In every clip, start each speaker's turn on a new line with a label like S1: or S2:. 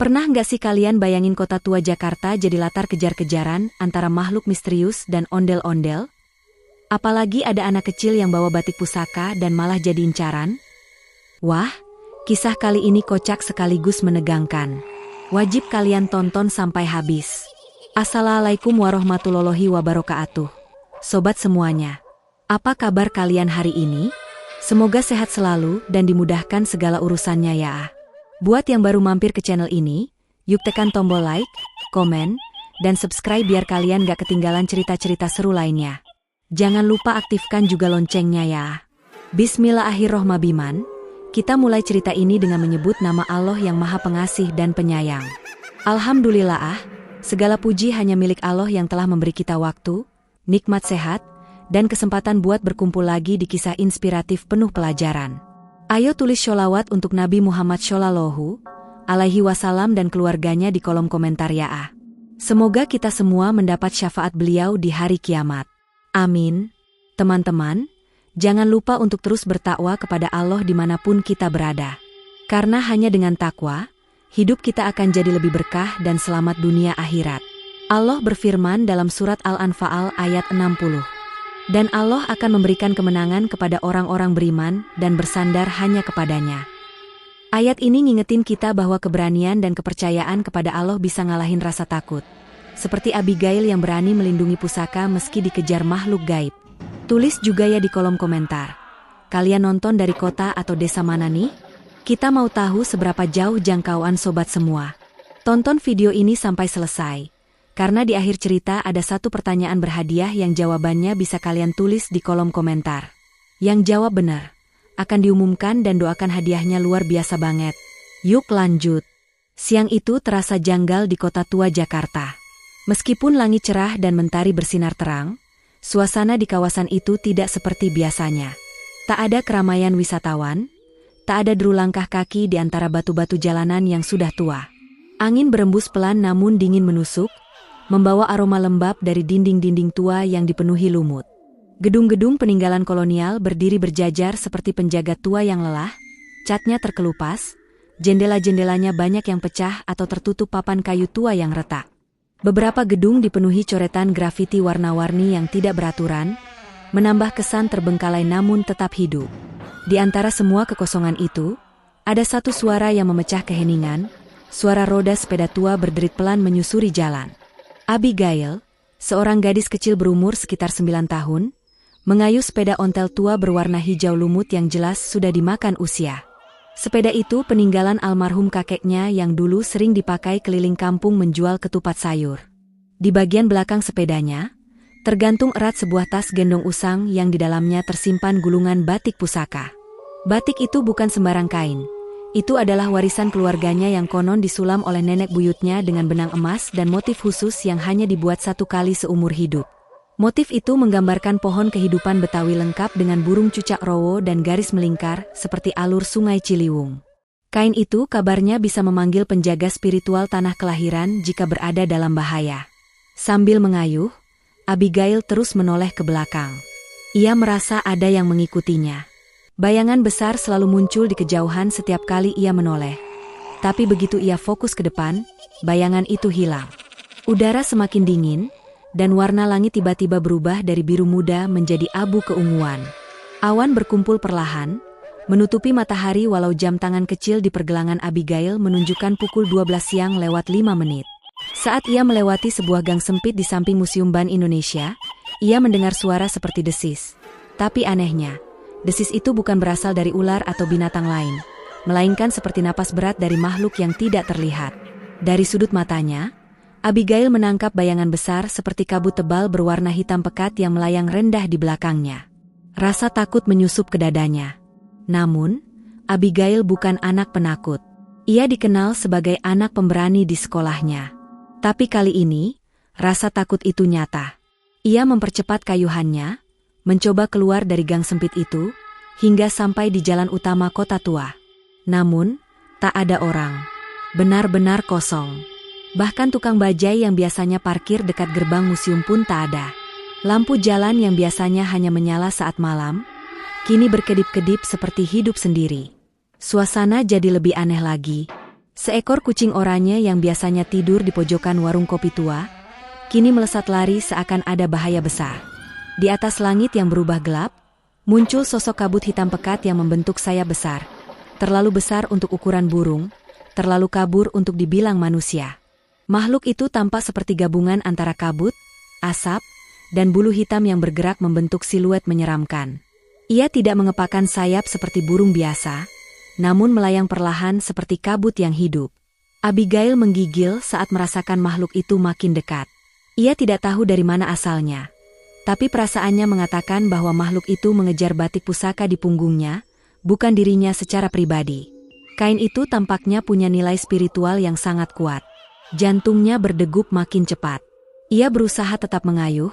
S1: Pernah nggak sih kalian bayangin kota tua Jakarta jadi latar kejar-kejaran antara makhluk misterius dan ondel-ondel? Apalagi ada anak kecil yang bawa batik pusaka dan malah jadi incaran? Wah, kisah kali ini kocak sekaligus menegangkan. Wajib kalian tonton sampai habis. Assalamualaikum warahmatullahi wabarakatuh. Sobat semuanya, apa kabar kalian hari ini? Semoga sehat selalu dan dimudahkan segala urusannya ya. Buat yang baru mampir ke channel ini, yuk tekan tombol like, komen, dan subscribe biar kalian gak ketinggalan cerita-cerita seru lainnya. Jangan lupa aktifkan juga loncengnya ya. Bismillahirrohmanirrohim. Kita mulai cerita ini dengan menyebut nama Allah yang Maha Pengasih dan Penyayang. Alhamdulillah, segala puji hanya milik Allah yang telah memberi kita waktu, nikmat sehat, dan kesempatan buat berkumpul lagi di kisah inspiratif penuh pelajaran. Ayo tulis sholawat untuk Nabi Muhammad Shallallahu Alaihi Wasallam dan keluarganya di kolom komentar ya. Semoga kita semua mendapat syafaat beliau di hari kiamat. Amin. Teman-teman, jangan lupa untuk terus bertakwa kepada Allah dimanapun kita berada. Karena hanya dengan takwa, hidup kita akan jadi lebih berkah dan selamat dunia akhirat. Allah berfirman dalam surat Al-Anfal ayat 60. Dan Allah akan memberikan kemenangan kepada orang-orang beriman dan bersandar hanya kepadanya. Ayat ini ngingetin kita bahwa keberanian dan kepercayaan kepada Allah bisa ngalahin rasa takut. Seperti Abigail yang berani melindungi pusaka meski dikejar makhluk gaib. Tulis juga ya di kolom komentar. Kalian nonton dari kota atau desa mana nih? Kita mau tahu seberapa jauh jangkauan sobat semua. Tonton video ini sampai selesai. Karena di akhir cerita ada satu pertanyaan berhadiah yang jawabannya bisa kalian tulis di kolom komentar. Yang jawab benar akan diumumkan dan doakan hadiahnya luar biasa banget. Yuk lanjut. Siang itu terasa janggal di kota tua Jakarta. Meskipun langit cerah dan mentari bersinar terang, suasana di kawasan itu tidak seperti biasanya. Tak ada keramaian wisatawan, tak ada deru langkah kaki di antara batu-batu jalanan yang sudah tua. Angin berembus pelan namun dingin menusuk, membawa aroma lembab dari dinding-dinding tua yang dipenuhi lumut. Gedung-gedung peninggalan kolonial berdiri berjajar seperti penjaga tua yang lelah, catnya terkelupas, jendela-jendelanya banyak yang pecah atau tertutup papan kayu tua yang retak. Beberapa gedung dipenuhi coretan grafiti warna-warni yang tidak beraturan, menambah kesan terbengkalai namun tetap hidup. Di antara semua kekosongan itu, ada satu suara yang memecah keheningan, suara roda sepeda tua berderit pelan menyusuri jalan. Abigail, seorang gadis kecil berumur sekitar 9 tahun, mengayuh sepeda ontel tua berwarna hijau lumut yang jelas sudah dimakan usia. Sepeda itu peninggalan almarhum kakeknya yang dulu sering dipakai keliling kampung menjual ketupat sayur. Di bagian belakang sepedanya, tergantung erat sebuah tas gendong usang yang di dalamnya tersimpan gulungan batik pusaka. Batik itu bukan sembarang kain. Itu adalah warisan keluarganya yang konon disulam oleh nenek buyutnya dengan benang emas dan motif khusus yang hanya dibuat satu kali seumur hidup. Motif itu menggambarkan pohon kehidupan Betawi lengkap dengan burung cucak rowo dan garis melingkar seperti alur sungai Ciliwung. Kain itu kabarnya bisa memanggil penjaga spiritual tanah kelahiran jika berada dalam bahaya. Sambil mengayuh, Abigail terus menoleh ke belakang. Ia merasa ada yang mengikutinya. Bayangan besar selalu muncul di kejauhan setiap kali ia menoleh. Tapi begitu ia fokus ke depan, bayangan itu hilang. Udara semakin dingin, dan warna langit tiba-tiba berubah dari biru muda menjadi abu keunguan. Awan berkumpul perlahan, menutupi matahari walau jam tangan kecil di pergelangan Abigail menunjukkan pukul 12 siang lewat 5 menit. Saat ia melewati sebuah gang sempit di samping Museum Ban Indonesia, ia mendengar suara seperti desis. Tapi anehnya, desis itu bukan berasal dari ular atau binatang lain, melainkan seperti napas berat dari makhluk yang tidak terlihat. Dari sudut matanya, Abigail menangkap bayangan besar seperti kabut tebal berwarna hitam pekat yang melayang rendah di belakangnya. Rasa takut menyusup ke dadanya. Namun, Abigail bukan anak penakut. Ia dikenal sebagai anak pemberani di sekolahnya. Tapi kali ini, rasa takut itu nyata. Ia mempercepat kayuhannya, mencoba keluar dari gang sempit itu, hingga sampai di jalan utama kota tua. Namun, tak ada orang. Benar-benar kosong. Bahkan tukang bajai yang biasanya parkir dekat gerbang museum pun tak ada. Lampu jalan yang biasanya hanya menyala saat malam, kini berkedip-kedip seperti hidup sendiri. Suasana jadi lebih aneh lagi. Seekor kucing oranye yang biasanya tidur di pojokan warung kopi tua, kini melesat lari seakan ada bahaya besar. Di atas langit yang berubah gelap, muncul sosok kabut hitam pekat yang membentuk sayap besar. Terlalu besar untuk ukuran burung, terlalu kabur untuk dibilang manusia. Makhluk itu tampak seperti gabungan antara kabut, asap, dan bulu hitam yang bergerak membentuk siluet menyeramkan. Ia tidak mengepakkan sayap seperti burung biasa, namun melayang perlahan seperti kabut yang hidup. Abigail menggigil saat merasakan makhluk itu makin dekat. Ia tidak tahu dari mana asalnya, tapi perasaannya mengatakan bahwa makhluk itu mengejar batik pusaka di punggungnya, bukan dirinya secara pribadi. Kain itu tampaknya punya nilai spiritual yang sangat kuat. Jantungnya berdegup makin cepat. Ia berusaha tetap mengayuh,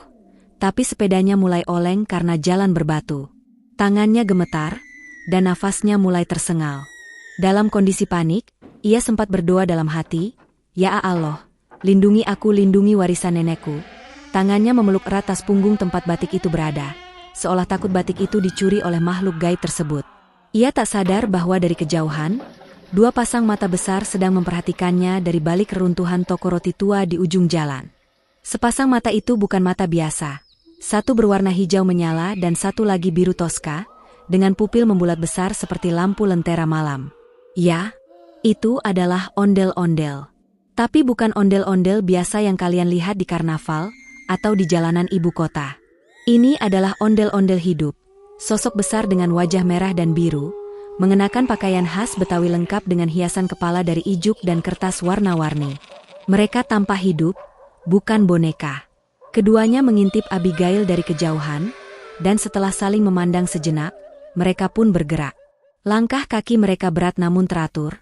S1: tapi sepedanya mulai oleng karena jalan berbatu. Tangannya gemetar, dan nafasnya mulai tersengal. Dalam kondisi panik, ia sempat berdoa dalam hati, "Ya Allah, lindungi aku, lindungi warisan nenekku." Tangannya memeluk erat tas punggung tempat batik itu berada, seolah takut batik itu dicuri oleh makhluk gaib tersebut. Ia tak sadar bahwa dari kejauhan, dua pasang mata besar sedang memperhatikannya dari balik reruntuhan toko roti tua di ujung jalan. Sepasang mata itu bukan mata biasa. Satu berwarna hijau menyala dan satu lagi biru toska, dengan pupil membulat besar seperti lampu lentera malam. Ya, itu adalah ondel-ondel. Tapi bukan ondel-ondel biasa yang kalian lihat di karnaval atau di jalanan ibu kota. Ini adalah ondel-ondel hidup. Sosok besar dengan wajah merah dan biru, mengenakan pakaian khas Betawi lengkap dengan hiasan kepala dari ijuk dan kertas warna-warni. Mereka tampak hidup, bukan boneka. Keduanya mengintip Abigail dari kejauhan, dan setelah saling memandang sejenak, mereka pun bergerak. Langkah kaki mereka berat namun teratur,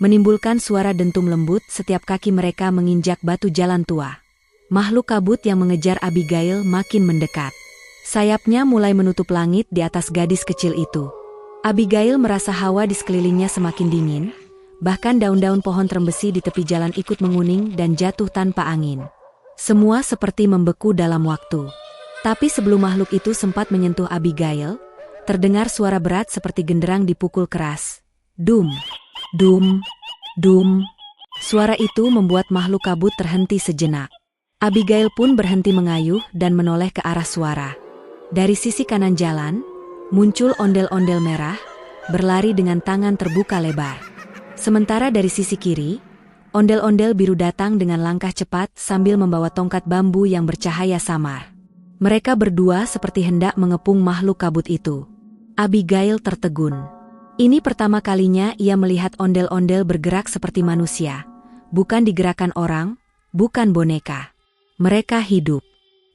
S1: menimbulkan suara dentum lembut setiap kaki mereka menginjak batu jalan tua. Makhluk kabut yang mengejar Abigail makin mendekat. Sayapnya mulai menutup langit di atas gadis kecil itu. Abigail merasa hawa di sekelilingnya semakin dingin, bahkan daun-daun pohon terembesi di tepi jalan ikut menguning dan jatuh tanpa angin. Semua seperti membeku dalam waktu. Tapi sebelum makhluk itu sempat menyentuh Abigail, terdengar suara berat seperti genderang dipukul keras. Dum, dum, dum. Suara itu membuat makhluk kabut terhenti sejenak. Abigail pun berhenti mengayuh dan menoleh ke arah suara. Dari sisi kanan jalan, muncul ondel-ondel merah, berlari dengan tangan terbuka lebar. Sementara dari sisi kiri, ondel-ondel biru datang dengan langkah cepat sambil membawa tongkat bambu yang bercahaya samar. Mereka berdua seperti hendak mengepung makhluk kabut itu. Abigail tertegun. Ini pertama kalinya ia melihat ondel-ondel bergerak seperti manusia. Bukan digerakkan orang, bukan boneka. Mereka hidup.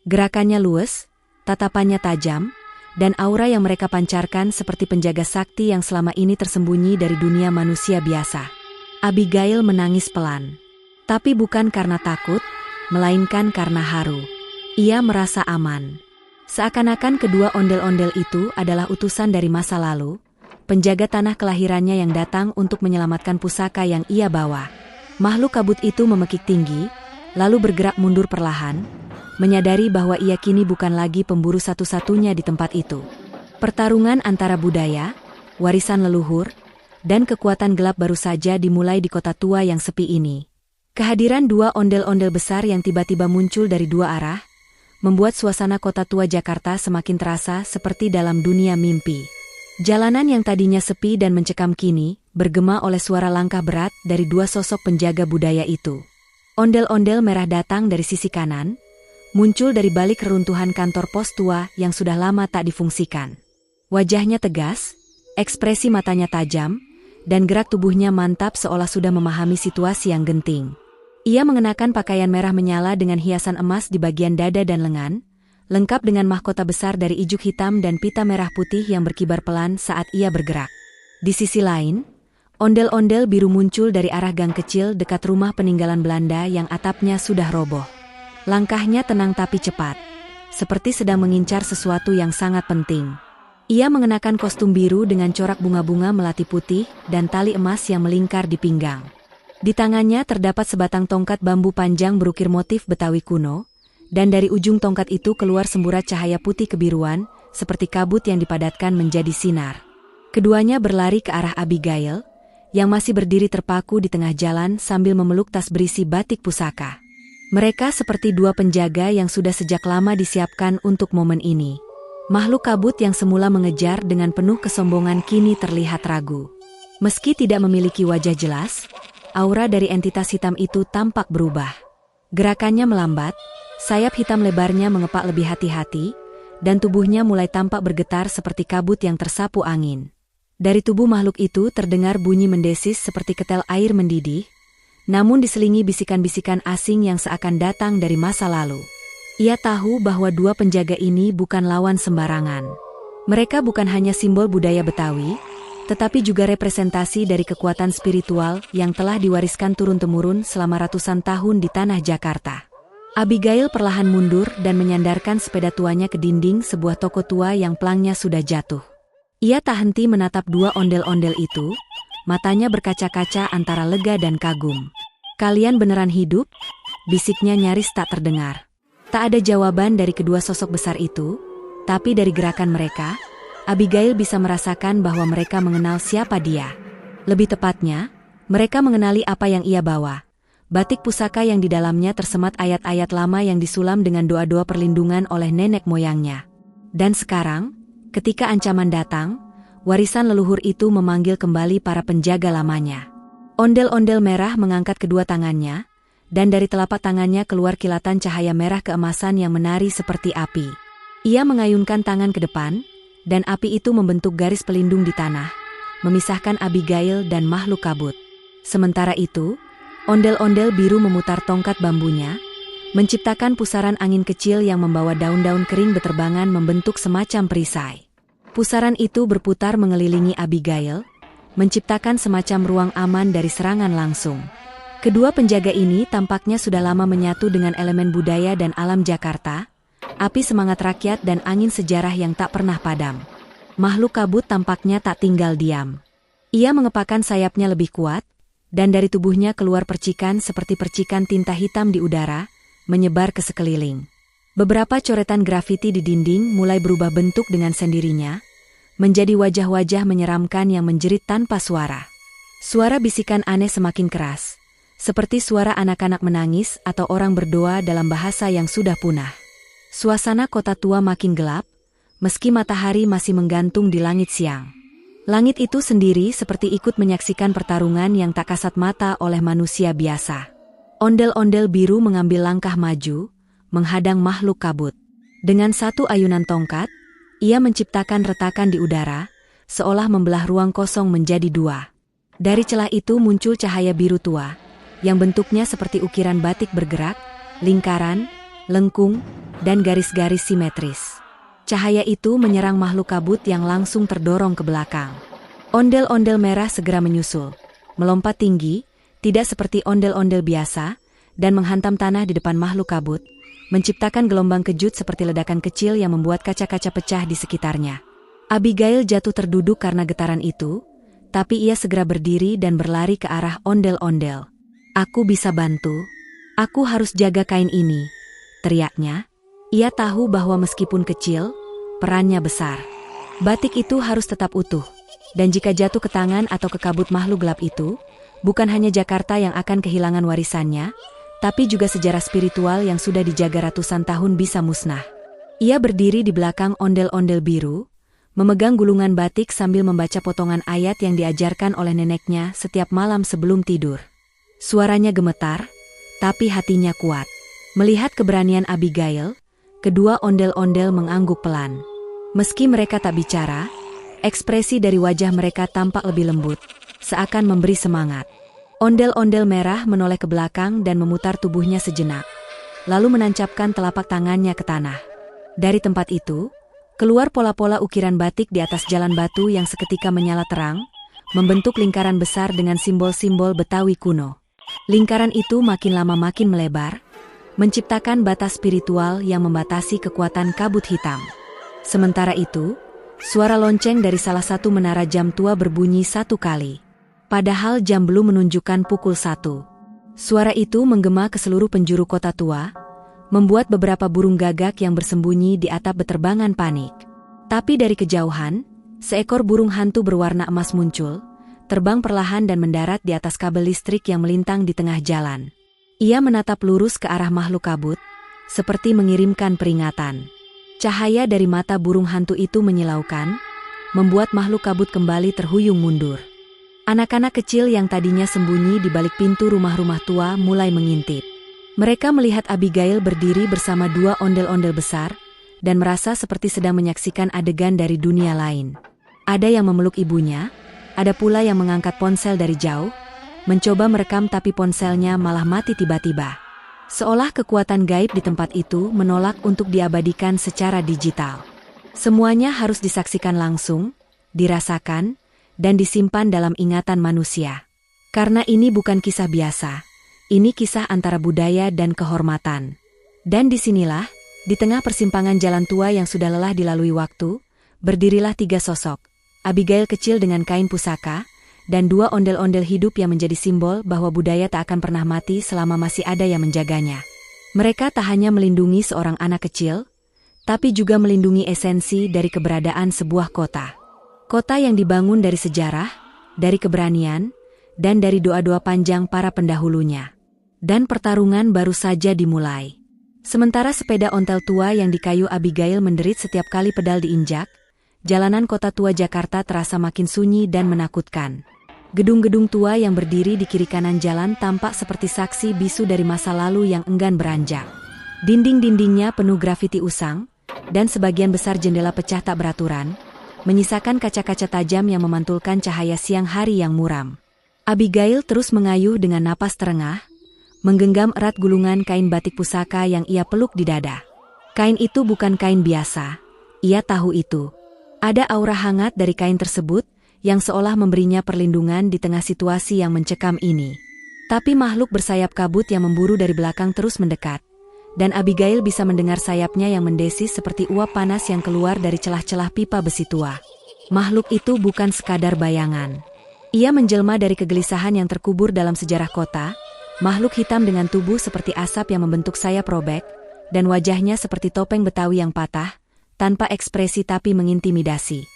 S1: Gerakannya luwes, tatapannya tajam, dan aura yang mereka pancarkan seperti penjaga sakti yang selama ini tersembunyi dari dunia manusia biasa. Abigail menangis pelan. Tapi bukan karena takut, melainkan karena haru. Ia merasa aman. Seakan-akan kedua ondel-ondel itu adalah utusan dari masa lalu, penjaga tanah kelahirannya yang datang untuk menyelamatkan pusaka yang ia bawa. Makhluk kabut itu memekik tinggi, lalu bergerak mundur perlahan, menyadari bahwa ia kini bukan lagi pemburu satu-satunya di tempat itu. Pertarungan antara budaya, warisan leluhur, dan kekuatan gelap baru saja dimulai di kota tua yang sepi ini. Kehadiran dua ondel-ondel besar yang tiba-tiba muncul dari dua arah, membuat suasana kota tua Jakarta semakin terasa seperti dalam dunia mimpi. Jalanan yang tadinya sepi dan mencekam kini, bergema oleh suara langkah berat dari dua sosok penjaga budaya itu. Ondel-ondel merah datang dari sisi kanan, muncul dari balik reruntuhan kantor pos tua yang sudah lama tak difungsikan. Wajahnya tegas, ekspresi matanya tajam, dan gerak tubuhnya mantap seolah sudah memahami situasi yang genting. Ia mengenakan pakaian merah menyala dengan hiasan emas di bagian dada dan lengan, lengkap dengan mahkota besar dari ijuk hitam dan pita merah putih yang berkibar pelan saat ia bergerak. Di sisi lain, ondel-ondel biru muncul dari arah gang kecil dekat rumah peninggalan Belanda yang atapnya sudah roboh. Langkahnya tenang tapi cepat, seperti sedang mengincar sesuatu yang sangat penting. Ia mengenakan kostum biru dengan corak bunga-bunga melati putih dan tali emas yang melingkar di pinggang. Di tangannya terdapat sebatang tongkat bambu panjang berukir motif Betawi kuno, dan dari ujung tongkat itu keluar semburat cahaya putih kebiruan, seperti kabut yang dipadatkan menjadi sinar. Keduanya berlari ke arah Abigail, yang masih berdiri terpaku di tengah jalan sambil memeluk tas berisi batik pusaka. Mereka seperti dua penjaga yang sudah sejak lama disiapkan untuk momen ini. Makhluk kabut yang semula mengejar dengan penuh kesombongan kini terlihat ragu. Meski tidak memiliki wajah jelas, aura dari entitas hitam itu tampak berubah. Gerakannya melambat, sayap hitam lebarnya mengepak lebih hati-hati, dan tubuhnya mulai tampak bergetar seperti kabut yang tersapu angin. Dari tubuh makhluk itu terdengar bunyi mendesis seperti ketel air mendidih, namun diselingi bisikan-bisikan asing yang seakan datang dari masa lalu. Ia tahu bahwa dua penjaga ini bukan lawan sembarangan. Mereka bukan hanya simbol budaya Betawi, tetapi juga representasi dari kekuatan spiritual yang telah diwariskan turun-temurun selama ratusan tahun di tanah Jakarta. Abigail perlahan mundur dan menyandarkan sepeda tuanya ke dinding sebuah toko tua yang pelangnya sudah jatuh. Ia tak henti menatap dua ondel-ondel itu, matanya berkaca-kaca antara lega dan kagum. "Kalian beneran hidup?" bisiknya nyaris tak terdengar. Tak ada jawaban dari kedua sosok besar itu, tapi dari gerakan mereka, Abigail bisa merasakan bahwa mereka mengenal siapa dia. Lebih tepatnya, mereka mengenali apa yang ia bawa. Batik pusaka yang di dalamnya tersemat ayat-ayat lama yang disulam dengan doa-doa perlindungan oleh nenek moyangnya. Dan sekarang, ketika ancaman datang, warisan leluhur itu memanggil kembali para penjaga lamanya. Ondel-ondel merah mengangkat kedua tangannya, dan dari telapak tangannya keluar kilatan cahaya merah keemasan yang menari seperti api. Ia mengayunkan tangan ke depan, dan api itu membentuk garis pelindung di tanah, memisahkan Abigail dan makhluk kabut. Sementara itu, ondel-ondel biru memutar tongkat bambunya, menciptakan pusaran angin kecil yang membawa daun-daun kering beterbangan membentuk semacam perisai. Pusaran itu berputar mengelilingi Abigail, menciptakan semacam ruang aman dari serangan langsung. Kedua penjaga ini tampaknya sudah lama menyatu dengan elemen budaya dan alam Jakarta, api semangat rakyat dan angin sejarah yang tak pernah padam. Makhluk kabut tampaknya tak tinggal diam. Ia mengepakkan sayapnya lebih kuat, dan dari tubuhnya keluar percikan seperti percikan tinta hitam di udara, menyebar ke sekeliling. Beberapa coretan grafiti di dinding mulai berubah bentuk dengan sendirinya, menjadi wajah-wajah menyeramkan yang menjerit tanpa suara. Suara bisikan aneh semakin keras, seperti suara anak-anak menangis atau orang berdoa dalam bahasa yang sudah punah. Suasana kota tua makin gelap, meski matahari masih menggantung di langit siang. Langit itu sendiri seperti ikut menyaksikan pertarungan yang tak kasat mata oleh manusia biasa. Ondel-ondel biru mengambil langkah maju, menghadang makhluk kabut. Dengan satu ayunan tongkat, ia menciptakan retakan di udara, seolah membelah ruang kosong menjadi dua. Dari celah itu muncul cahaya biru tua, yang bentuknya seperti ukiran batik bergerak, lingkaran, lengkung, dan garis-garis simetris. Cahaya itu menyerang makhluk kabut yang langsung terdorong ke belakang. Ondel-ondel merah segera menyusul, melompat tinggi, tidak seperti ondel-ondel biasa, dan menghantam tanah di depan makhluk kabut, menciptakan gelombang kejut seperti ledakan kecil yang membuat kaca-kaca pecah di sekitarnya. Abigail jatuh terduduk karena getaran itu, tapi ia segera berdiri dan berlari ke arah ondel-ondel. "Aku bisa bantu. Aku harus jaga kain ini," teriaknya. Ia tahu bahwa meskipun kecil, perannya besar. Batik itu harus tetap utuh, dan jika jatuh ke tangan atau ke kabut makhluk gelap itu, bukan hanya Jakarta yang akan kehilangan warisannya, tapi juga sejarah spiritual yang sudah dijaga ratusan tahun bisa musnah. Ia berdiri di belakang ondel-ondel biru, memegang gulungan batik sambil membaca potongan ayat yang diajarkan oleh neneknya setiap malam sebelum tidur. Suaranya gemetar, tapi hatinya kuat. Melihat keberanian Abigail, kedua ondel-ondel mengangguk pelan. Meski mereka tak bicara, ekspresi dari wajah mereka tampak lebih lembut, seakan memberi semangat. Ondel-ondel merah menoleh ke belakang dan memutar tubuhnya sejenak, lalu menancapkan telapak tangannya ke tanah. Dari tempat itu, keluar pola-pola ukiran batik di atas jalan batu yang seketika menyala terang, membentuk lingkaran besar dengan simbol-simbol Betawi kuno. Lingkaran itu makin lama makin melebar, menciptakan batas spiritual yang membatasi kekuatan kabut hitam. Sementara itu, suara lonceng dari salah satu menara jam tua berbunyi satu kali. Padahal jam belum menunjukkan pukul 1. Suara itu menggema ke seluruh penjuru kota tua, membuat beberapa burung gagak yang bersembunyi di atap beterbangan panik. Tapi dari kejauhan, seekor burung hantu berwarna emas muncul, terbang perlahan dan mendarat di atas kabel listrik yang melintang di tengah jalan. Ia menatap lurus ke arah makhluk kabut, seperti mengirimkan peringatan. Cahaya dari mata burung hantu itu menyilaukan, membuat makhluk kabut kembali terhuyung mundur. Anak-anak kecil yang tadinya sembunyi di balik pintu rumah-rumah tua mulai mengintip. Mereka melihat Abigail berdiri bersama dua ondel-ondel besar, dan merasa seperti sedang menyaksikan adegan dari dunia lain. Ada yang memeluk ibunya, ada pula yang mengangkat ponsel dari jauh, mencoba merekam tapi ponselnya malah mati tiba-tiba. Seolah kekuatan gaib di tempat itu menolak untuk diabadikan secara digital. Semuanya harus disaksikan langsung, dirasakan, dan disimpan dalam ingatan manusia. Karena ini bukan kisah biasa, ini kisah antara budaya dan kehormatan. Dan disinilah, di tengah persimpangan jalan tua yang sudah lelah dilalui waktu, berdirilah tiga sosok. Abigail kecil dengan kain pusaka, dan dua ondel-ondel hidup yang menjadi simbol bahwa budaya tak akan pernah mati selama masih ada yang menjaganya. Mereka tak hanya melindungi seorang anak kecil, tapi juga melindungi esensi dari keberadaan sebuah kota. Kota yang dibangun dari sejarah, dari keberanian, dan dari doa-doa panjang para pendahulunya. Dan pertarungan baru saja dimulai. Sementara sepeda ontel tua yang dikayu Abigail menderit setiap kali pedal diinjak, jalanan kota tua Jakarta terasa makin sunyi dan menakutkan. Gedung-gedung tua yang berdiri di kiri kanan jalan tampak seperti saksi bisu dari masa lalu yang enggan beranjak. Dinding-dindingnya penuh grafiti usang, dan sebagian besar jendela pecah tak beraturan, menyisakan kaca-kaca tajam yang memantulkan cahaya siang hari yang muram. Abigail terus mengayuh dengan napas terengah, menggenggam erat gulungan kain batik pusaka yang ia peluk di dada. Kain itu bukan kain biasa, ia tahu itu. Ada aura hangat dari kain tersebut, yang seolah memberinya perlindungan di tengah situasi yang mencekam ini. Tapi makhluk bersayap kabut yang memburu dari belakang terus mendekat, dan Abigail bisa mendengar sayapnya yang mendesis seperti uap panas yang keluar dari celah-celah pipa besi tua. Makhluk itu bukan sekadar bayangan. Ia menjelma dari kegelisahan yang terkubur dalam sejarah kota, makhluk hitam dengan tubuh seperti asap yang membentuk sayap robek, dan wajahnya seperti topeng Betawi yang patah, tanpa ekspresi tapi mengintimidasi.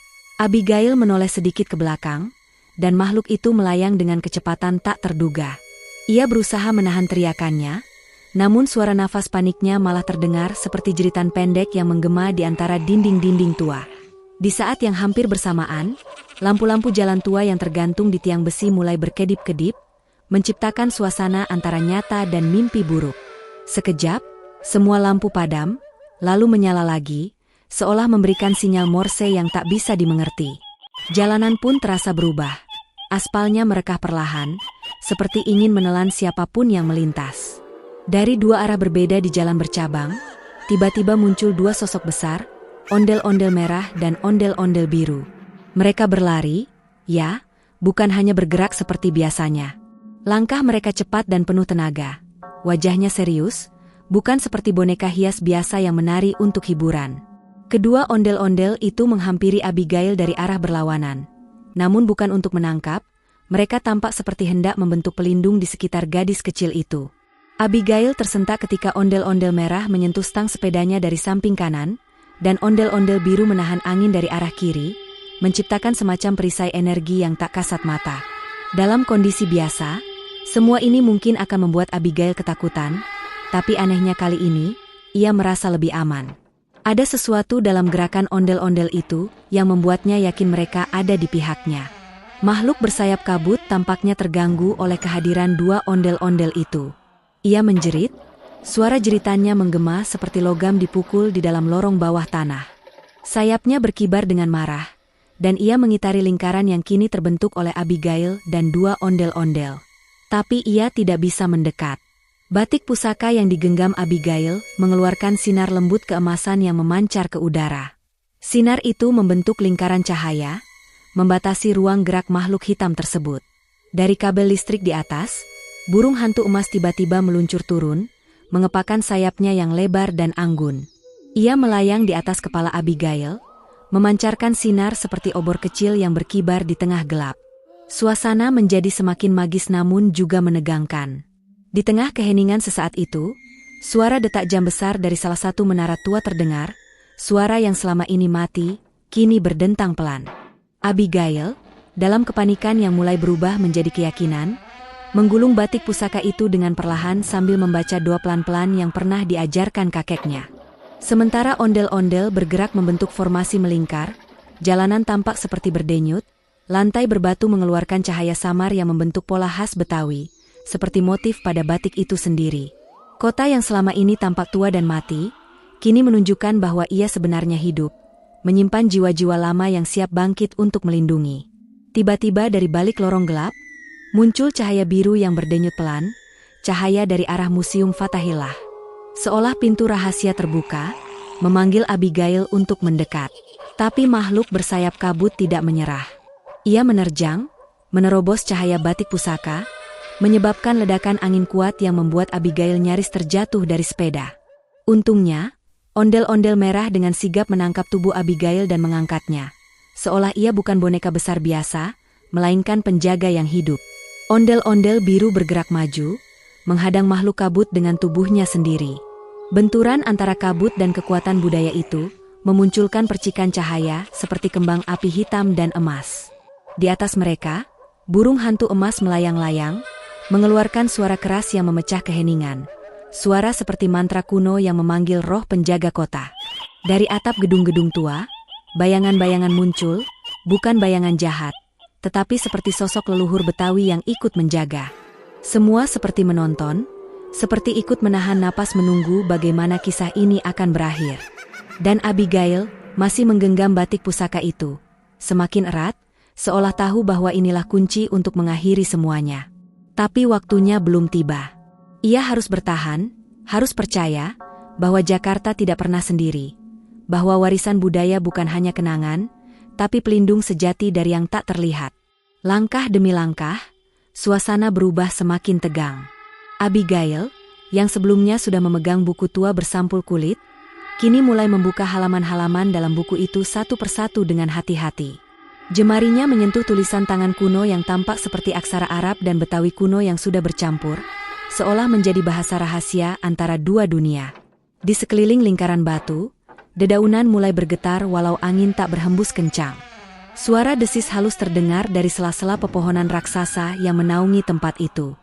S1: Abigail menoleh sedikit ke belakang, dan makhluk itu melayang dengan kecepatan tak terduga. Ia berusaha menahan teriakannya, namun suara nafas paniknya malah terdengar seperti jeritan pendek yang menggema di antara dinding-dinding tua. Di saat yang hampir bersamaan, lampu-lampu jalan tua yang tergantung di tiang besi mulai berkedip-kedip, menciptakan suasana antara nyata dan mimpi buruk. Sekejap, semua lampu padam, lalu menyala lagi, seolah memberikan sinyal Morse yang tak bisa dimengerti. Jalanan pun terasa berubah. Aspalnya merekah perlahan, seperti ingin menelan siapapun yang melintas. Dari dua arah berbeda di jalan bercabang, tiba-tiba muncul dua sosok besar, ondel-ondel merah dan ondel-ondel biru. Mereka berlari, ya, bukan hanya bergerak seperti biasanya. Langkah mereka cepat dan penuh tenaga. Wajahnya serius, bukan seperti boneka hias biasa yang menari untuk hiburan. Kedua ondel-ondel itu menghampiri Abigail dari arah berlawanan. Namun bukan untuk menangkap, mereka tampak seperti hendak membentuk pelindung di sekitar gadis kecil itu. Abigail tersentak ketika ondel-ondel merah menyentuh stang sepedanya dari samping kanan, dan ondel-ondel biru menahan angin dari arah kiri, menciptakan semacam perisai energi yang tak kasat mata. Dalam kondisi biasa, semua ini mungkin akan membuat Abigail ketakutan, tapi anehnya kali ini, ia merasa lebih aman. Ada sesuatu dalam gerakan ondel-ondel itu yang membuatnya yakin mereka ada di pihaknya. Makhluk bersayap kabut tampaknya terganggu oleh kehadiran dua ondel-ondel itu. Ia menjerit, suara jeritannya menggema seperti logam dipukul di dalam lorong bawah tanah. Sayapnya berkibar dengan marah, dan ia mengitari lingkaran yang kini terbentuk oleh Abigail dan dua ondel-ondel. Tapi ia tidak bisa mendekat. Batik pusaka yang digenggam Abigail mengeluarkan sinar lembut keemasan yang memancar ke udara. Sinar itu membentuk lingkaran cahaya, membatasi ruang gerak makhluk hitam tersebut. Dari kabel listrik di atas, burung hantu emas tiba-tiba meluncur turun, mengepakkan sayapnya yang lebar dan anggun. Ia melayang di atas kepala Abigail, memancarkan sinar seperti obor kecil yang berkibar di tengah gelap. Suasana menjadi semakin magis namun juga menegangkan. Di tengah keheningan sesaat itu, suara detak jam besar dari salah satu menara tua terdengar, suara yang selama ini mati, kini berdentang pelan. Abigail, Dalam kepanikan yang mulai berubah menjadi keyakinan, menggulung batik pusaka itu dengan perlahan sambil membaca doa pelan-pelan yang pernah diajarkan kakeknya. Sementara ondel-ondel bergerak membentuk formasi melingkar, jalanan tampak seperti berdenyut, lantai berbatu mengeluarkan cahaya samar yang membentuk pola khas Betawi, seperti motif pada batik itu sendiri. Kota yang selama ini tampak tua dan mati, kini menunjukkan bahwa ia sebenarnya hidup, menyimpan jiwa-jiwa lama yang siap bangkit untuk melindungi. Tiba-tiba dari balik lorong gelap, muncul cahaya biru yang berdenyut pelan, cahaya dari arah Museum Fathahillah. Seolah pintu rahasia terbuka, memanggil Abigail untuk mendekat. Tapi makhluk bersayap kabut tidak menyerah. Ia menerjang, menerobos cahaya batik pusaka, menyebabkan ledakan angin kuat yang membuat Abigail nyaris terjatuh dari sepeda. Untungnya, ondel-ondel merah dengan sigap menangkap tubuh Abigail dan mengangkatnya. Seolah ia bukan boneka besar biasa, melainkan penjaga yang hidup. Ondel-ondel biru bergerak maju, menghadang makhluk kabut dengan tubuhnya sendiri. Benturan antara kabut dan kekuatan budaya itu memunculkan percikan cahaya seperti kembang api hitam dan emas. Di atas mereka, burung hantu emas melayang-layang, mengeluarkan suara keras yang memecah keheningan. Suara seperti mantra kuno yang memanggil roh penjaga kota. Dari atap gedung-gedung tua, bayangan-bayangan muncul, bukan bayangan jahat, tetapi seperti sosok leluhur Betawi yang ikut menjaga. Semua seperti menonton, seperti ikut menahan napas menunggu bagaimana kisah ini akan berakhir. Dan Abigail masih menggenggam batik pusaka itu, semakin erat, seolah tahu bahwa inilah kunci untuk mengakhiri semuanya. Tapi waktunya belum tiba. Ia harus bertahan, harus percaya bahwa Jakarta tidak pernah sendiri, bahwa warisan budaya bukan hanya kenangan, tapi pelindung sejati dari yang tak terlihat. Langkah demi langkah, suasana berubah semakin tegang. Abigail, yang sebelumnya sudah memegang buku tua bersampul kulit, kini mulai membuka halaman-halaman dalam buku itu satu persatu dengan hati-hati. Jemarinya menyentuh tulisan tangan kuno yang tampak seperti aksara Arab dan Betawi kuno yang sudah bercampur, seolah menjadi bahasa rahasia antara dua dunia. Di sekeliling lingkaran batu, dedaunan mulai bergetar walau angin tak berhembus kencang. Suara desis halus terdengar dari sela-sela pepohonan raksasa yang menaungi tempat itu.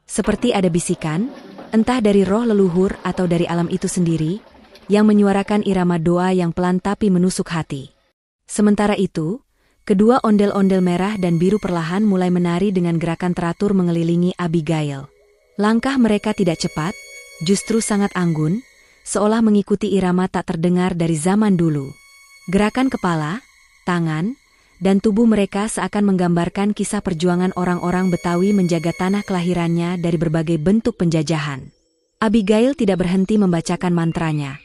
S1: Seperti ada bisikan, entah dari roh leluhur atau dari alam itu sendiri, yang menyuarakan irama doa yang pelan tapi menusuk hati. Sementara itu, kedua ondel-ondel merah dan biru perlahan mulai menari dengan gerakan teratur mengelilingi Abigail. Langkah mereka tidak cepat, justru sangat anggun, seolah mengikuti irama tak terdengar dari zaman dulu. Gerakan kepala, tangan, dan tubuh mereka seakan menggambarkan kisah perjuangan orang-orang Betawi menjaga tanah kelahirannya dari berbagai bentuk penjajahan. Abigail tidak berhenti membacakan mantranya,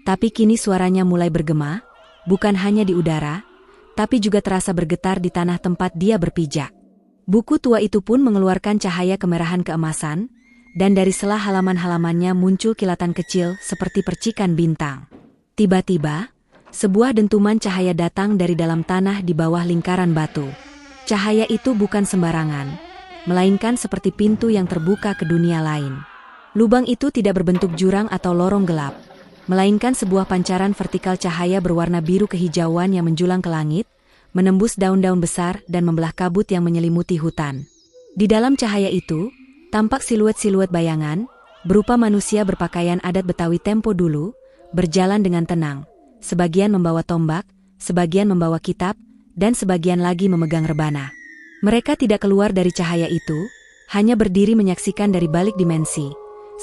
S1: tapi kini suaranya mulai bergema, bukan hanya di udara, tapi juga terasa bergetar di tanah tempat dia berpijak. Buku tua itu pun mengeluarkan cahaya kemerahan keemasan, dan dari sela halaman-halamannya muncul kilatan kecil seperti percikan bintang. Tiba-tiba, sebuah dentuman cahaya datang dari dalam tanah di bawah lingkaran batu. Cahaya itu bukan sembarangan, melainkan seperti pintu yang terbuka ke dunia lain. Lubang itu tidak berbentuk jurang atau lorong gelap, melainkan sebuah pancaran vertikal cahaya berwarna biru kehijauan yang menjulang ke langit, menembus daun-daun besar dan membelah kabut yang menyelimuti hutan. Di dalam cahaya itu, tampak siluet-siluet bayangan, berupa manusia berpakaian adat Betawi tempo dulu, berjalan dengan tenang. Sebagian membawa tombak, sebagian membawa kitab, dan sebagian lagi memegang rebana. Mereka tidak keluar dari cahaya itu, hanya berdiri menyaksikan dari balik dimensi,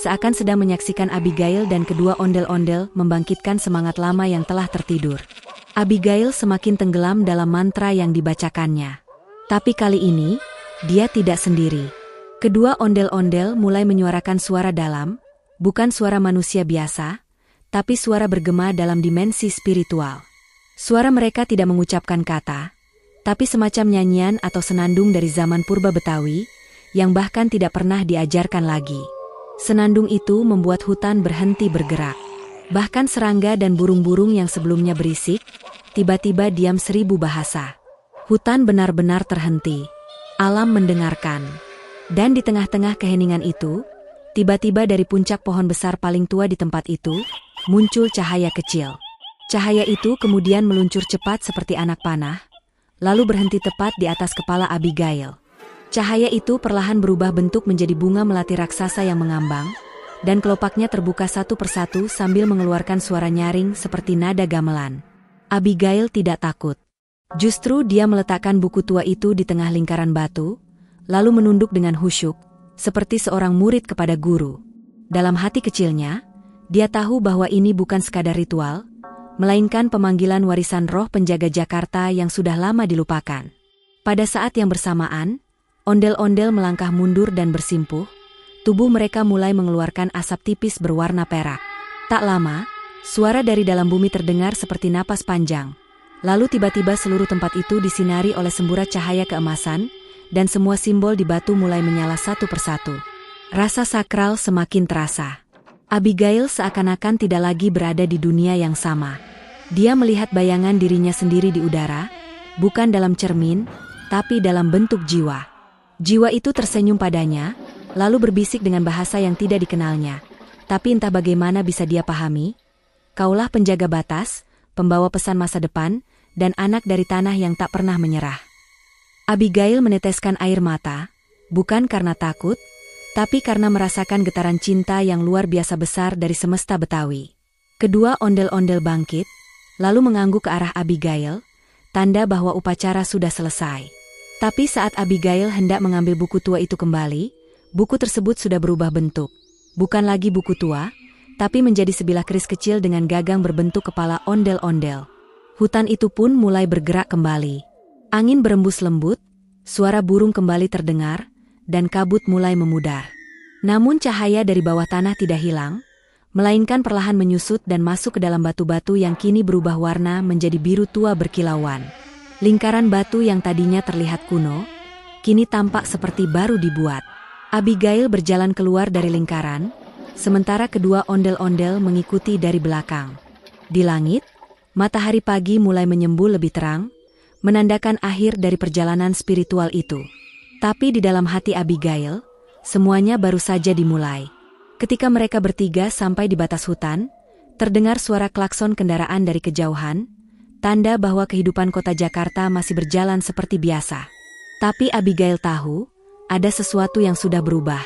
S1: seakan sedang menyaksikan Abigail dan kedua ondel-ondel membangkitkan semangat lama yang telah tertidur. Abigail semakin tenggelam dalam mantra yang dibacakannya. Tapi kali ini, dia tidak sendiri. Kedua ondel-ondel mulai menyuarakan suara dalam, bukan suara manusia biasa, tapi suara bergema dalam dimensi spiritual. Suara mereka tidak mengucapkan kata, tapi semacam nyanyian atau senandung dari zaman purba Betawi, yang bahkan tidak pernah diajarkan lagi. Senandung itu membuat hutan berhenti bergerak. Bahkan serangga dan burung-burung yang sebelumnya berisik, tiba-tiba diam 1000 bahasa. Hutan benar-benar terhenti. Alam mendengarkan. Dan di tengah-tengah keheningan itu, tiba-tiba dari puncak pohon besar paling tua di tempat itu, muncul cahaya kecil. Cahaya itu kemudian meluncur cepat seperti anak panah, lalu berhenti tepat di atas kepala Abigail. Cahaya itu perlahan berubah bentuk menjadi bunga melati raksasa yang mengambang, dan kelopaknya terbuka satu persatu sambil mengeluarkan suara nyaring seperti nada gamelan. Abigail tidak takut. Justru dia meletakkan buku tua itu di tengah lingkaran batu, lalu menunduk dengan khusyuk, seperti seorang murid kepada guru. Dalam hati kecilnya, dia tahu bahwa ini bukan sekadar ritual, melainkan pemanggilan warisan roh penjaga Jakarta yang sudah lama dilupakan. Pada saat yang bersamaan, ondel-ondel melangkah mundur dan bersimpuh, tubuh mereka mulai mengeluarkan asap tipis berwarna perak. Tak lama, suara dari dalam bumi terdengar seperti napas panjang. Lalu tiba-tiba seluruh tempat itu disinari oleh semburat cahaya keemasan, dan semua simbol di batu mulai menyala satu persatu. Rasa sakral semakin terasa. Abigail seakan-akan tidak lagi berada di dunia yang sama. Dia melihat bayangan dirinya sendiri di udara, bukan dalam cermin, tapi dalam bentuk jiwa. Jiwa itu tersenyum padanya, lalu berbisik dengan bahasa yang tidak dikenalnya. Tapi entah bagaimana bisa dia pahami, kaulah penjaga batas, pembawa pesan masa depan, dan anak dari tanah yang tak pernah menyerah. Abigail meneteskan air mata, bukan karena takut, tapi karena merasakan getaran cinta yang luar biasa besar dari semesta Betawi. Kedua ondel-ondel bangkit, lalu mengangguk ke arah Abigail, tanda bahwa upacara sudah selesai. Tapi saat Abigail hendak mengambil buku tua itu kembali, buku tersebut sudah berubah bentuk. Bukan lagi buku tua, tapi menjadi sebilah keris kecil dengan gagang berbentuk kepala ondel-ondel. Hutan itu pun mulai bergerak kembali. Angin berembus lembut, suara burung kembali terdengar, dan kabut mulai memudar. Namun cahaya dari bawah tanah tidak hilang, melainkan perlahan menyusut dan masuk ke dalam batu-batu yang kini berubah warna menjadi biru tua berkilauan. Lingkaran batu yang tadinya terlihat kuno, kini tampak seperti baru dibuat. Abigail berjalan keluar dari lingkaran, sementara kedua ondel-ondel mengikuti dari belakang. Di langit, matahari pagi mulai menyembul lebih terang, menandakan akhir dari perjalanan spiritual itu. Tapi di dalam hati Abigail, semuanya baru saja dimulai. Ketika mereka bertiga sampai di batas hutan, terdengar suara klakson kendaraan dari kejauhan, tanda bahwa kehidupan kota Jakarta masih berjalan seperti biasa. Tapi Abigail tahu, ada sesuatu yang sudah berubah.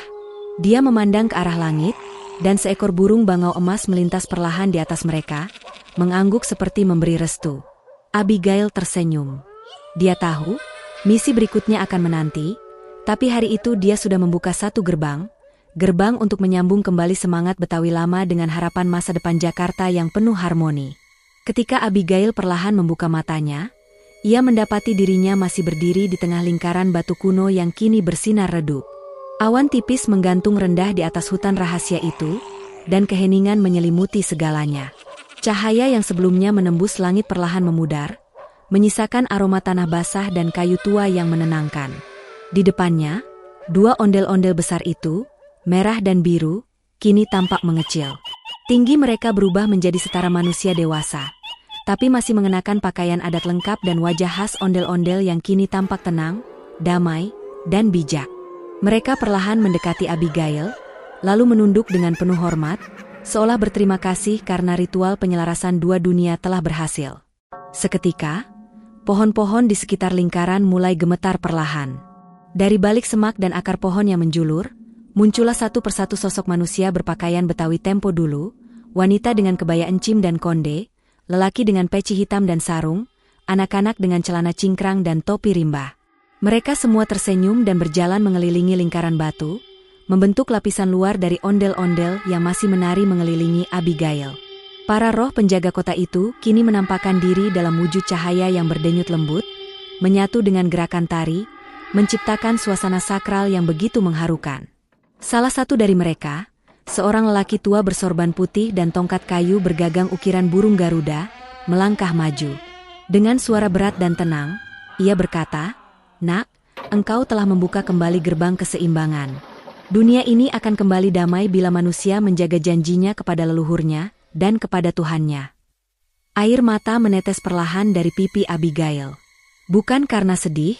S1: Dia memandang ke arah langit, dan seekor burung bangau emas melintas perlahan di atas mereka, mengangguk seperti memberi restu. Abigail tersenyum. Dia tahu, misi berikutnya akan menanti, tapi hari itu dia sudah membuka satu gerbang untuk menyambung kembali semangat Betawi lama dengan harapan masa depan Jakarta yang penuh harmoni. Ketika Abigail perlahan membuka matanya, ia mendapati dirinya masih berdiri di tengah lingkaran batu kuno yang kini bersinar redup. Awan tipis menggantung rendah di atas hutan rahasia itu, dan keheningan menyelimuti segalanya. Cahaya yang sebelumnya menembus langit perlahan memudar, menyisakan aroma tanah basah dan kayu tua yang menenangkan. Di depannya, dua ondel-ondel besar itu, merah dan biru, kini tampak mengecil. Tinggi mereka berubah menjadi setara manusia dewasa, tapi masih mengenakan pakaian adat lengkap dan wajah khas ondel-ondel yang kini tampak tenang, damai, dan bijak. Mereka perlahan mendekati Abigail, lalu menunduk dengan penuh hormat, seolah berterima kasih karena ritual penyelarasan dua dunia telah berhasil. Seketika, pohon-pohon di sekitar lingkaran mulai gemetar perlahan. Dari balik semak dan akar pohon yang menjulur, muncullah satu persatu sosok manusia berpakaian Betawi tempo dulu, wanita dengan kebaya encim dan konde, lelaki dengan peci hitam dan sarung, anak-anak dengan celana cingkrang dan topi rimba. Mereka semua tersenyum dan berjalan mengelilingi lingkaran batu, membentuk lapisan luar dari ondel-ondel yang masih menari mengelilingi Abigail. Para roh penjaga kota itu kini menampakkan diri dalam wujud cahaya yang berdenyut lembut, menyatu dengan gerakan tari, menciptakan suasana sakral yang begitu mengharukan. Salah satu dari mereka, seorang lelaki tua bersorban putih dan tongkat kayu bergagang ukiran burung Garuda, melangkah maju. Dengan suara berat dan tenang, ia berkata, "Nak, engkau telah membuka kembali gerbang keseimbangan. Dunia ini akan kembali damai bila manusia menjaga janjinya kepada leluhurnya dan kepada Tuhannya." Air mata menetes perlahan dari pipi Abigail. Bukan karena sedih,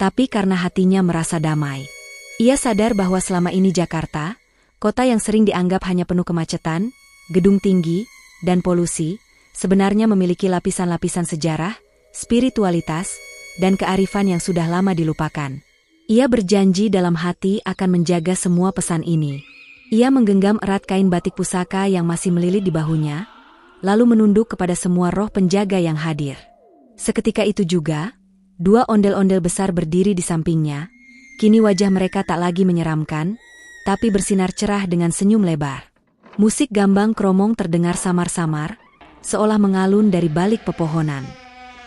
S1: tapi karena hatinya merasa damai. Ia sadar bahwa selama ini Jakarta, kota yang sering dianggap hanya penuh kemacetan, gedung tinggi, dan polusi, sebenarnya memiliki lapisan-lapisan sejarah, spiritualitas, dan kearifan yang sudah lama dilupakan. Ia berjanji dalam hati akan menjaga semua pesan ini. Ia menggenggam erat kain batik pusaka yang masih melilit di bahunya, lalu menunduk kepada semua roh penjaga yang hadir. Seketika itu juga, dua ondel-ondel besar berdiri di sampingnya. Kini wajah mereka tak lagi menyeramkan, tapi bersinar cerah dengan senyum lebar. Musik gambang kromong terdengar samar-samar, seolah mengalun dari balik pepohonan.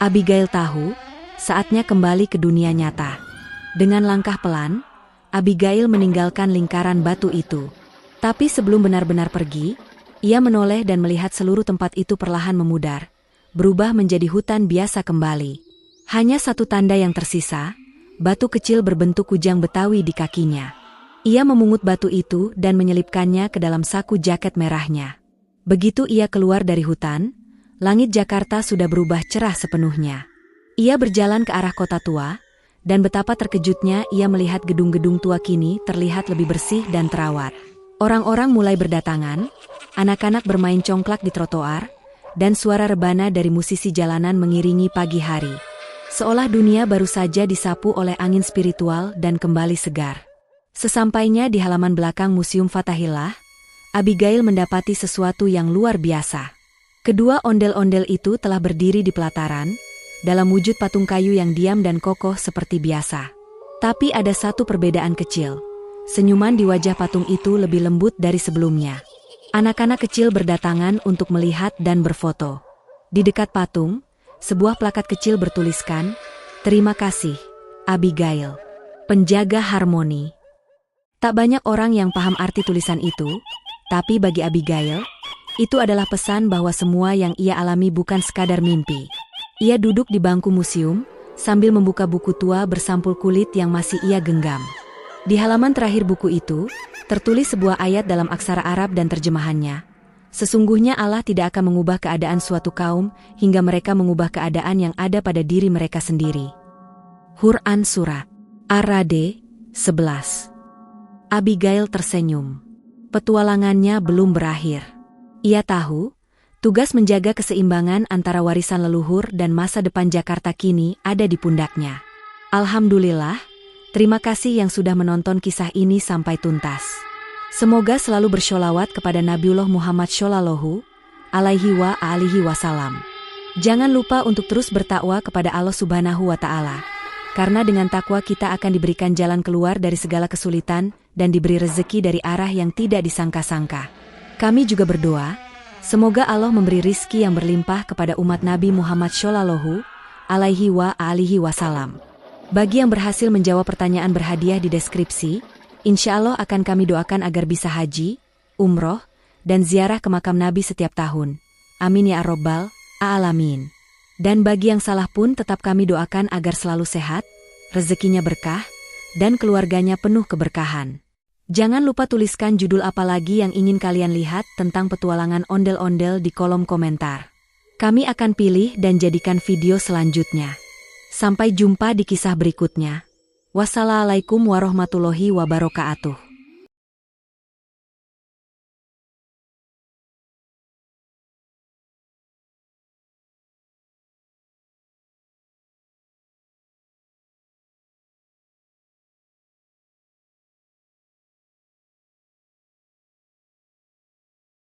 S1: Abigail tahu, saatnya kembali ke dunia nyata. Dengan langkah pelan, Abigail meninggalkan lingkaran batu itu. Tapi sebelum benar-benar pergi, ia menoleh dan melihat seluruh tempat itu perlahan memudar, berubah menjadi hutan biasa kembali. Hanya satu tanda yang tersisa, batu kecil berbentuk kujang Betawi di kakinya. Ia memungut batu itu dan menyelipkannya ke dalam saku jaket merahnya. Begitu ia keluar dari hutan, langit Jakarta sudah berubah cerah sepenuhnya. Ia berjalan ke arah kota tua, dan betapa terkejutnya ia melihat gedung-gedung tua kini terlihat lebih bersih dan terawat. Orang-orang mulai berdatangan, anak-anak bermain congklak di trotoar, dan suara rebana dari musisi jalanan mengiringi pagi hari. Seolah dunia baru saja disapu oleh angin spiritual dan kembali segar. Sesampainya di halaman belakang Museum Fathahillah, Abigail mendapati sesuatu yang luar biasa. Kedua ondel-ondel itu telah berdiri di pelataran, dalam wujud patung kayu yang diam dan kokoh seperti biasa. Tapi ada satu perbedaan kecil. Senyuman di wajah patung itu lebih lembut dari sebelumnya. Anak-anak kecil berdatangan untuk melihat dan berfoto. Di dekat patung, sebuah plakat kecil bertuliskan, "Terima kasih, Abigail, penjaga harmoni." Tak banyak orang yang paham arti tulisan itu, tapi bagi Abigail, itu adalah pesan bahwa semua yang ia alami bukan sekadar mimpi. Ia duduk di bangku museum, sambil membuka buku tua bersampul kulit yang masih ia genggam. Di halaman terakhir buku itu, tertulis sebuah ayat dalam aksara Arab dan terjemahannya. Sesungguhnya Allah tidak akan mengubah keadaan suatu kaum, hingga mereka mengubah keadaan yang ada pada diri mereka sendiri. Quran Surat Ar-Ra'd 11. Abigail tersenyum. Petualangannya belum berakhir. Ia tahu, tugas menjaga keseimbangan antara warisan leluhur dan masa depan Jakarta kini ada di pundaknya. Alhamdulillah, terima kasih yang sudah menonton kisah ini sampai tuntas. Semoga selalu bersholawat kepada Nabiullah Muhammad Shallallahu alaihi wasallam. Jangan lupa untuk terus bertakwa kepada Allah Subhanahu wa Ta'ala. Karena dengan takwa kita akan diberikan jalan keluar dari segala kesulitan dan diberi rezeki dari arah yang tidak disangka-sangka. Kami juga berdoa, semoga Allah memberi rizki yang berlimpah kepada umat Nabi Muhammad Shallallahu alaihi wasallam. Bagi yang berhasil menjawab pertanyaan berhadiah di deskripsi, insya Allah akan kami doakan agar bisa haji, umroh, dan ziarah ke makam Nabi setiap tahun. Amin ya Rabbal Alamin. Dan bagi yang salah pun tetap kami doakan agar selalu sehat, rezekinya berkah, dan keluarganya penuh keberkahan. Jangan lupa tuliskan judul apa lagi yang ingin kalian lihat tentang petualangan ondel-ondel di kolom komentar. Kami akan pilih dan jadikan video selanjutnya. Sampai jumpa di kisah berikutnya. Wassalamualaikum warahmatullahi wabarakatuh.